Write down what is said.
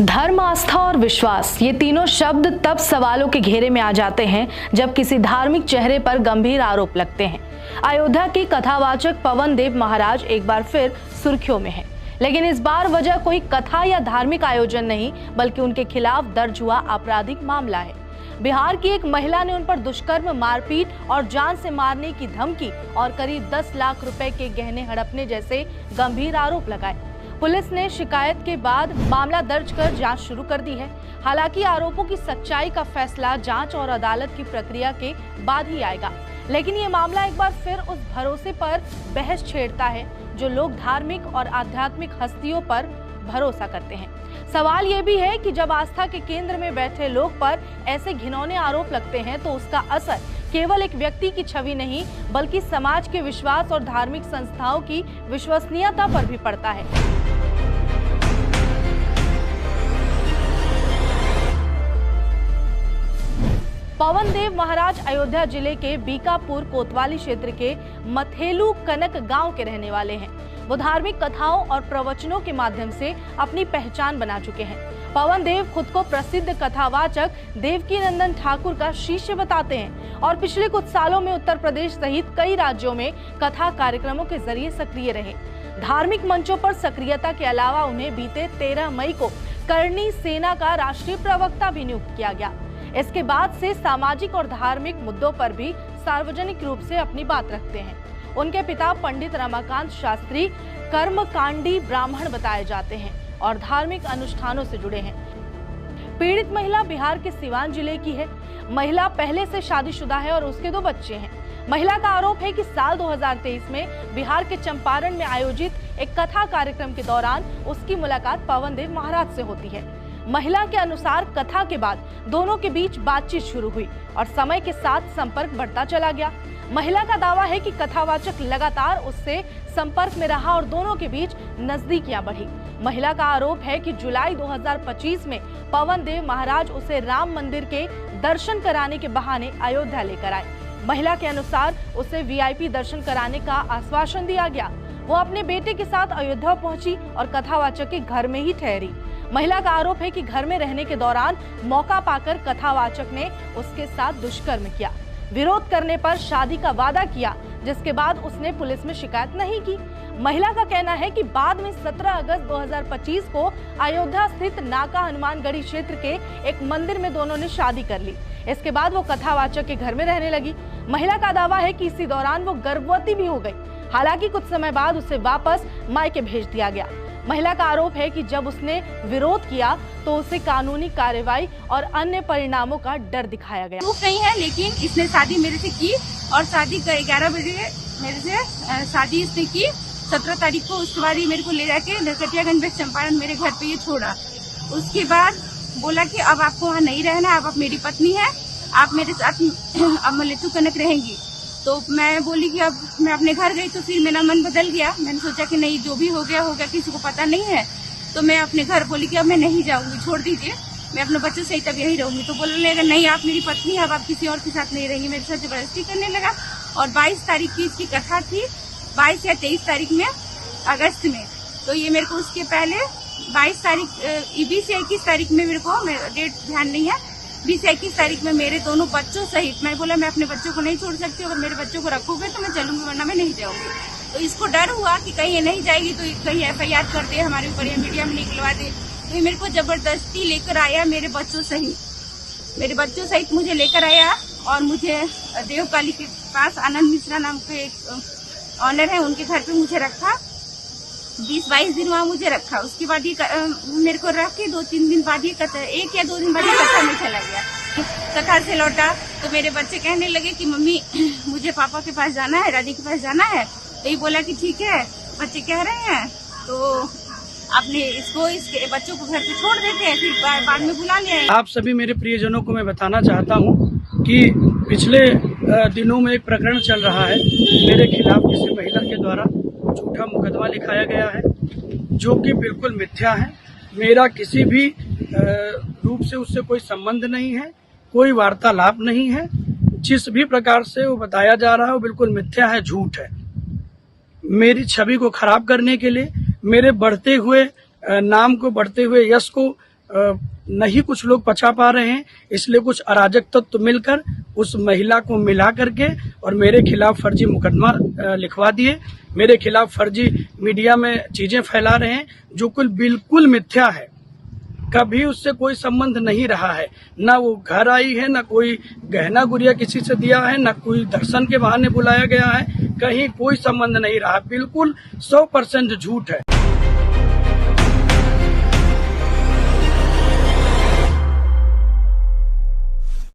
धर्म, आस्था और विश्वास, ये तीनों शब्द तब सवालों के घेरे में आ जाते हैं जब किसी धार्मिक चेहरे पर गंभीर आरोप लगते हैं। अयोध्या के कथावाचक पवन देव महाराज एक बार फिर सुर्खियों में हैं, लेकिन इस बार वजह कोई कथा या धार्मिक आयोजन नहीं, बल्कि उनके खिलाफ दर्ज हुआ आपराधिक मामला है। बिहार की एक महिला ने उन पर दुष्कर्म, मारपीट और जान से मारने की धमकी और करीब 10 लाख रुपए के गहने हड़पने जैसे गंभीर आरोप लगाए। पुलिस ने शिकायत के बाद मामला दर्ज कर जांच शुरू कर दी है। हालांकि आरोपों की सच्चाई का फैसला जांच और अदालत की प्रक्रिया के बाद ही आएगा, लेकिन ये मामला एक बार फिर उस भरोसे पर बहस छेड़ता है जो लोग धार्मिक और आध्यात्मिक हस्तियों पर भरोसा करते हैं। सवाल ये भी है कि जब आस्था के केंद्र में बैठे लोग पर ऐसे घिनौने आरोप लगते हैं तो उसका असर केवल एक व्यक्ति की छवि नहीं, बल्कि समाज के विश्वास और धार्मिक संस्थाओं की विश्वसनीयता पर भी पड़ता है। पवन देव महाराज अयोध्या जिले के बीकापुर कोतवाली क्षेत्र के मथेलू कनक गांव के रहने वाले हैं। वो धार्मिक कथाओं और प्रवचनों के माध्यम से अपनी पहचान बना चुके हैं। पवन देव खुद को प्रसिद्ध कथावाचक देवकीनंदन ठाकुर का शिष्य बताते हैं और पिछले कुछ सालों में उत्तर प्रदेश सहित कई राज्यों में कथा कार्यक्रमों के जरिए सक्रिय रहे। धार्मिक मंचों पर सक्रियता के अलावा उन्हें बीते 13 मई को करणी सेना का राष्ट्रीय प्रवक्ता भी नियुक्त किया गया। इसके बाद से सामाजिक और धार्मिक मुद्दों पर भी सार्वजनिक रूप से अपनी बात रखते हैं। उनके पिता पंडित रमाकांत शास्त्री कर्मकांडी ब्राह्मण बताए जाते हैं और धार्मिक अनुष्ठानों से जुड़े हैं। पीड़ित महिला बिहार के सिवान जिले की है। महिला पहले से शादीशुदा है और उसके 2 बच्चे हैं। महिला का आरोप है कि साल 2023 में बिहार के चंपारण में आयोजित एक कथा कार्यक्रम के दौरान उसकी मुलाकात पवन देव महाराज से होती है। महिला के अनुसार कथा के बाद दोनों के बीच बातचीत शुरू हुई और समय के साथ संपर्क बढ़ता चला गया। महिला का दावा है कि कथावाचक लगातार उससे संपर्क में रहा और दोनों के बीच नजदीकियां बढ़ी। महिला का आरोप है कि जुलाई 2025 में पवन देव महाराज उसे राम मंदिर के दर्शन कराने के बहाने अयोध्या लेकर आए। महिला के अनुसार उसे वीआईपी दर्शन कराने का आश्वासन दिया गया। वो अपने बेटे के साथ अयोध्या पहुंची और कथावाचक के घर में ही ठहरी। महिला का आरोप है कि घर में रहने के दौरान मौका पाकर कथावाचक ने उसके साथ दुष्कर्म किया। विरोध करने पर शादी का वादा किया, जिसके बाद उसने पुलिस में शिकायत नहीं की। महिला का कहना है कि बाद में 17 अगस्त 2025 को अयोध्या स्थित नाका हनुमानगढ़ी क्षेत्र के एक मंदिर में दोनों ने शादी कर ली। इसके बाद वो कथावाचक के घर में रहने लगी। महिला का दावा है कि इसी दौरान वो गर्भवती भी हो गई। हालांकि कुछ समय बाद उसे वापस मायके भेज दिया गया। महिला का आरोप है कि जब उसने विरोध किया तो उसे कानूनी कार्रवाई और अन्य परिणामों का डर दिखाया गया। प्रूफ नहीं है, लेकिन इसने शादी मेरे से की और शादी 11 बजे मेरे से शादी इसने की 17 तारीख को। उसके बाद ही मेरे को ले जाके नरकटियागंज में चंपारण मेरे घर पे ये छोड़ा। उसके बाद बोला कि अब आपको वहाँ नहीं रहना, अब आप मेरी पत्नी है, आप मेरे साथ अब मलेतू कनक रहेंगी। तो मैं बोली कि अब मैं अपने घर गई तो फिर मेरा मन बदल गया। मैंने सोचा कि नहीं, जो भी हो गया किसी को पता नहीं है। तो मैं अपने घर बोली कि अब मैं नहीं जाऊंगी, छोड़ दीजिए, मैं अपने बच्चों से ही तब यही रहूंगी। तो बोलने लगा नहीं, आप मेरी पत्नी है, अब आप किसी और के साथ नहीं रहेंगी। मेरे साथ जबरदस्ती करने लगा और 22 तारीख की इसकी कथा थी, 22 या 23 तारीख में अगस्त में। तो ये मेरे को उसके पहले 22 तारीख 20 या 21 तारीख में, मेरे को डेट ध्यान नहीं है, 20 या 21 तारीख में मेरे दोनों बच्चों सहित, मैं बोला मैं अपने बच्चों को नहीं छोड़ सकती, अगर मेरे बच्चों को रखोगे तो मैं चलूंगी, वरना मैं नहीं जाऊंगी। तो इसको डर हुआ कि कहीं ये नहीं जाएगी तो कहीं FIR कर दे, हमारे ऊपर या मीडिया में निकलवा दे। तो ये मेरे को जबरदस्ती लेकर आया, मेरे बच्चों सहित मुझे लेकर आया और मुझे देवकाली के पास आनंद मिश्रा नाम के एक ऑनर है, उनके घर पे मुझे रखा। 20-22 दिन वहाँ मुझे रखा। उसके बाद ये मेरे को रख के 2-3 दिन बाद ये 1 या 2 दिन बाद ये कथा में चला गया। कथा से लौटा तो मेरे बच्चे कहने लगे कि मम्मी मुझे पापा के पास जाना है, दादी के पास जाना है। तो ये बोला कि ठीक है, बच्चे कह रहे हैं तो आपने इसके बच्चों को घर पे छोड़ देते हैं, फिर बाद में बुला लिया। आप सभी मेरे प्रियजनों को मैं बताना चाहता हूँ कि पिछले दिनों में एक प्रकरण चल रहा है मेरे खिलाफ, किसी महिला के द्वारा झूठा मुकदमा लिखाया गया है, जो कि बिल्कुल मिथ्या है। मेरा किसी भी रूप से उससे कोई संबंध नहीं है, कोई वार्तालाप नहीं है। जिस भी प्रकार से वो बताया जा रहा है वो बिल्कुल मिथ्या है, झूठ है। मेरी छवि को खराब करने के लिए, मेरे बढ़ते हुए नाम को, बढ़ते हुए यश को नहीं कुछ लोग पचा पा रहे हैं, इसलिए कुछ अराजक तत्व मिलकर उस महिला को मिला करके और मेरे खिलाफ फर्जी मुकदमा लिखवा दिए। मेरे खिलाफ फर्जी मीडिया में चीजें फैला रहे हैं जो बिल्कुल मिथ्या है। कभी उससे कोई संबंध नहीं रहा है, ना वो घर आई है, ना कोई गहना गुड़िया किसी से दिया है, ना कोई दर्शन के बहाने बुलाया गया है, कहीं कोई संबंध नहीं रहा। बिल्कुल 100% झूठ है।